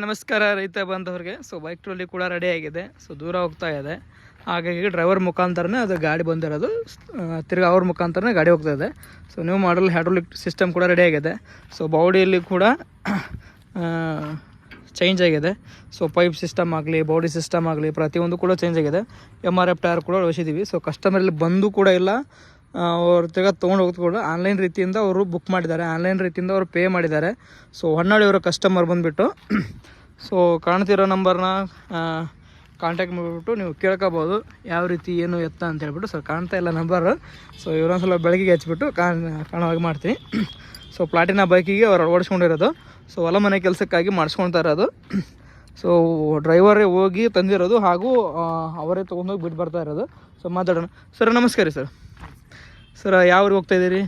ನಮಸ್ಕಾರ ರೈತ ಬಂದವ್ರಿಗೆ. ಸೊ ಬೈಕ್ ಟ್ರಾಲಿ ಕೂಡ ರೆಡಿ ಆಗಿದೆ. ಸೊ ದೂರ ಹೋಗ್ತಾ ಇದೆ, ಹಾಗಾಗಿ ಡ್ರೈವರ್ ಮುಖಾಂತರನೇ ಅದು ಗಾಡಿ ಬಂದಿರೋದು. ತಿರ್ಗಿ ಅವ್ರ ಮುಖಾಂತರನೇ ಗಾಡಿ ಹೋಗ್ತಾ ಇದೆ. So new model hydraulic system ಕೂಡ ರೆಡಿ ಆಗಿದೆ. ಸೊ ಬಾಡಿಯಲ್ಲಿ ಕೂಡ ಚೇಂಜ್ ಆಗಿದೆ. ಸೊ ಪೈಪ್ ಸಿಸ್ಟಮ್ ಆಗಲಿ, ಬಾಡಿ ಸಿಸ್ಟಮ್ ಆಗಲಿ, ಪ್ರತಿಯೊಂದು ಕೂಡ ಚೇಂಜ್ ಆಗಿದೆ. MRF ಟೈರ್ ಕೂಡ ಬಳಸಿದ್ದೀವಿ. ಸೊ ಕಸ್ಟಮರಲ್ಲಿ ಬಂದು ಕೂಡ ಇಲ್ಲ, ಅವ್ರು ತಿರ್ಗಾ ತೊಗೊಂಡು ಹೋಗೋದು ಕೂಡ ಆನ್ಲೈನ್ ರೀತಿಯಿಂದ ಅವರು ಬುಕ್ ಮಾಡಿದ್ದಾರೆ, ಆನ್ಲೈನ್ ರೀತಿಯಿಂದ ಅವರು ಪೇ ಮಾಡಿದ್ದಾರೆ. ಸೊ ಹೊನ್ನಾಳಿಯವರ ಕಸ್ಟಮರ್ ಬಂದುಬಿಟ್ಟು ಸೊ ಕಾಣ್ತಿರೋ ನಂಬರ್ನ ಕಾಂಟ್ಯಾಕ್ಟ್ ಮಾಡಿಬಿಟ್ಟು ನೀವು ಕೇಳ್ಕೊಬೋದು ಯಾವ ರೀತಿ ಏನು ಎತ್ತ ಅಂತ ಹೇಳ್ಬಿಟ್ಟು. ಸೊ ಕಾಣ್ತಾ ಇಲ್ಲ ನಂಬರು. ಸೊ ಇವರೊಂದ್ಸಲ ಬೆಳಗ್ಗೆ ಹಚ್ಬಿಟ್ಟು ಕಾಣುವಾಗಿ ಮಾಡ್ತೀನಿ. ಸೊ ಪ್ಲಾಟಿನ ಬೈಕಿಗೆ ಅವ್ರು ಓಡಿಸ್ಕೊಂಡಿರೋದು. ಸೊ ಹೊಲ ಮನೆ ಕೆಲಸಕ್ಕಾಗಿ ಮಾಡಿಸ್ಕೊಳ್ತಾ ಇರೋದು. ಸೊ ಡ್ರೈವರೇ ಹೋಗಿ ತಂದಿರೋದು, ಹಾಗೂ ಅವರೇ ತೊಗೊಂಡೋಗಿ ಬಿಟ್ಟು ಬರ್ತಾ ಇರೋದು. ಸೊ ಮಾತಾಡೋಣ. ಸರ್ ನಮಸ್ಕಾರ ರೀ. ಸರ್ ಯಾವ್ರಿಗೆ ಹೋಗ್ತಾ ಇದ್ದೀರಿ?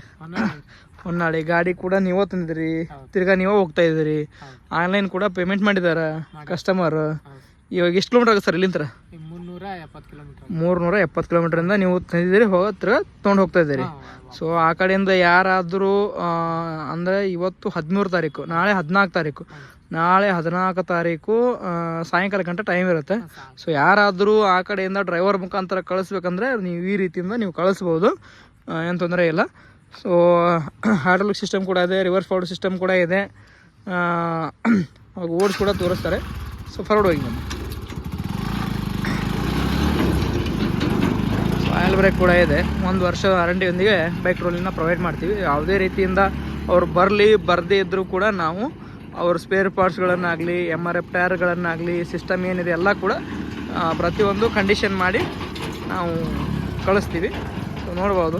ಹೊನ್ನಾಳಿ. ಗಾಡಿ ಕೂಡ ನೀವೇ ತಂದಿದ್ದೀರಿ, ತಿರ್ಗಾ ನೀವೇ ಹೋಗ್ತಾ ಇದ್ದೀರಿ. ಆನ್ಲೈನ್ ಕೂಡ ಪೇಮೆಂಟ್ ಮಾಡಿದ್ದಾರೆ ಕಸ್ಟಮರ್. ಇವಾಗ ಎಷ್ಟು ಕಿಲೋಮೀಟರ್ ಆಗುತ್ತೆ ಸರ್ ಇಲ್ಲಿಂದ? 370 ಕಿಲೋಮೀಟ್ರಿಂದ ನೀವು ತಂದಿದ್ದೀರಿ, ತಿರ್ಗಾ ತೊಗೊಂಡು ಹೋಗ್ತಾ ಇದ್ದೀರಿ. ಸೊ ಆ ಕಡೆಯಿಂದ ಯಾರಾದರೂ ಅಂದರೆ ಇವತ್ತು 13 ತಾರೀಕು, ನಾಳೆ 14 ತಾರೀಕು, ನಾಳೆ 14 ತಾರೀಕು ಸಾಯಂಕಾಲ ಗಂಟೆ ಟೈಮ್ ಇರುತ್ತೆ. ಸೊ ಯಾರಾದರೂ ಆ ಕಡೆಯಿಂದ ಡ್ರೈವರ್ ಮುಖಾಂತರ ಕಳಿಸ್ಬೇಕಂದ್ರೆ ನೀವು ಈ ರೀತಿಯಿಂದ ನೀವು ಕಳಿಸ್ಬೋದು, ಏನು ತೊಂದರೆ ಇಲ್ಲ. ಸೊ ಹೈಡ್ರಾಲಿಕ್ ಸಿಸ್ಟಮ್ ಕೂಡ ಇದೆ, ರಿವರ್ಸ್ ಫಾರ್ವರ್ಡ್ ಸಿಸ್ಟಮ್ ಕೂಡ ಇದೆ, ಹಾಗೂ ಓಡ್ಸ್ ಕೂಡ ತೋರಿಸ್ತಾರೆ. ಸೊ ಫಾರ್ವರ್ಡ್ ಹೋಗಿ ಬನ್ನಿ. ಸೊ ಆಯಿಲ್ ಬ್ರೇಕ್ ಕೂಡ ಇದೆ. 1 ವರ್ಷ ವಾರಂಟಿಯೊಂದಿಗೆ ಬೈಕ್ ಟ್ರಾಲಿನ ಪ್ರೊವೈಡ್ ಮಾಡ್ತೀವಿ. ಯಾವುದೇ ರೀತಿಯಿಂದ ಅವ್ರು ಬರದೇ ಇದ್ದರೂ ಕೂಡ ನಾವು ಅವ್ರ ಸ್ಪೇರ್ ಪಾರ್ಟ್ಸ್ಗಳನ್ನಾಗಲಿ, MRF ಟೈರ್ಗಳನ್ನಾಗಲಿ, ಸಿಸ್ಟಮ್ ಏನಿದೆ ಎಲ್ಲ ಕೂಡ ಪ್ರತಿಯೊಂದು ಕಂಡೀಷನ್ ಮಾಡಿ ನಾವು ಕಳಿಸ್ತೀವಿ. ಸೊ ನೋಡ್ಬೋದು,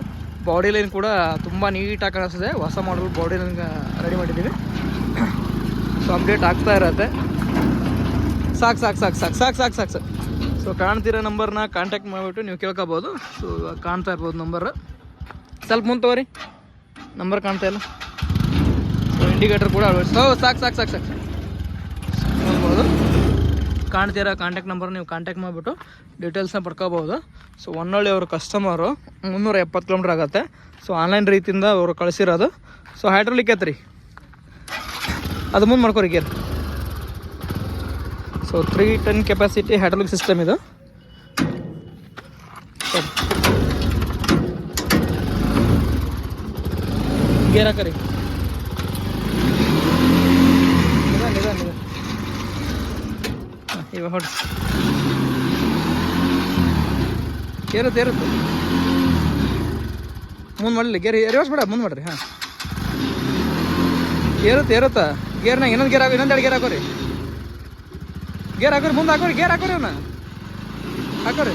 ಬಾಡಿ ಲೈನ್ ಕೂಡ ತುಂಬ ನೀಟಾಗಿ ಕಾಣಿಸ್ತದೆ. ಹೊಸ ಮಾಡಲ್ ಬಾಡಿ ಲೈನ್ ರೆಡಿ ಮಾಡಿದ್ದೀವಿ. ಸೊ ಅಪ್ಡೇಟ್ ಆಗ್ತಾ ಇರತ್ತೆ. ಸಾಕು. ಸೊ ಕಾಣ್ತಿರೋ ನಂಬರ್ನ ಕಾಂಟ್ಯಾಕ್ಟ್ ಮಾಡಿಬಿಟ್ಟು ನೀವು ಕೇಳ್ಕೊಬೋದು. ಸೊ ಕಾಣ್ತಾ ಇರ್ಬೋದು ನಂಬರ್, ಸ್ವಲ್ಪ ಮುಂದೆ ತಗೋರಿ, ನಂಬರ್ ಕಾಣ್ತಾ ಇಲ್ಲ. ಸೊ ಇಂಡಿಕೇಟರ್ ಕೂಡ ಸಾಕು ನೋಡ್ಬೋದು. ಕಾಣ್ತೀರಾ ಕಾಂಟ್ಯಾಕ್ಟ್ ನಂಬರ್, ನೀವು ಕಾಂಟ್ಯಾಕ್ಟ್ ಮಾಡಿಬಿಟ್ಟು ಡೀಟೇಲ್ಸ್ನ ಪಡ್ಕೋಬೋದು. ಸೊ ಹೊನ್ನಾಳಿ ಅವ್ರ ಕಸ್ಟಮರು 370 ಕಿಲೋಮೀಟ್ರ್ ಆಗುತ್ತೆ. ಸೊ ಆನ್ಲೈನ್ ರೀತಿಯಿಂದ ಅವರು ಕಳಿಸಿರೋದು. ಸೊ ಹೈಡ್ರೋಲಿಕ್ ಐತ್ರಿ, ಅದು ಮುಂದೆ ಮಾಡ್ಕೊರಿ gear. So 310 capacity hydraulic system ಇದು. ಗೇರ್ ಹಾಕರಿ, ನಿಧಾನ ಇವಾಗ ಹೊಡಿ. ಏರುತ್ತೆ ಮುಂದೆ ಮಾಡಲಿ, ಗೇರ್ ರಿವರ್ಸ್ ಬೇಡ, ಮುಂದೆ ಮಾಡಿರಿ. ಹಾಂ ಏರುತ್ತಾ ಗೇರ್ನಾಗ. ಇನ್ನೊಂದೆರಡು ಗೇರ್ ಹಾಕೋರಿ, ಮುಂದೆ ಹಾಕೋರಿ, ಗೇರ್ ಹಾಕೋರಿ, ಅವನ್ನ ಹಾಕೋರಿ.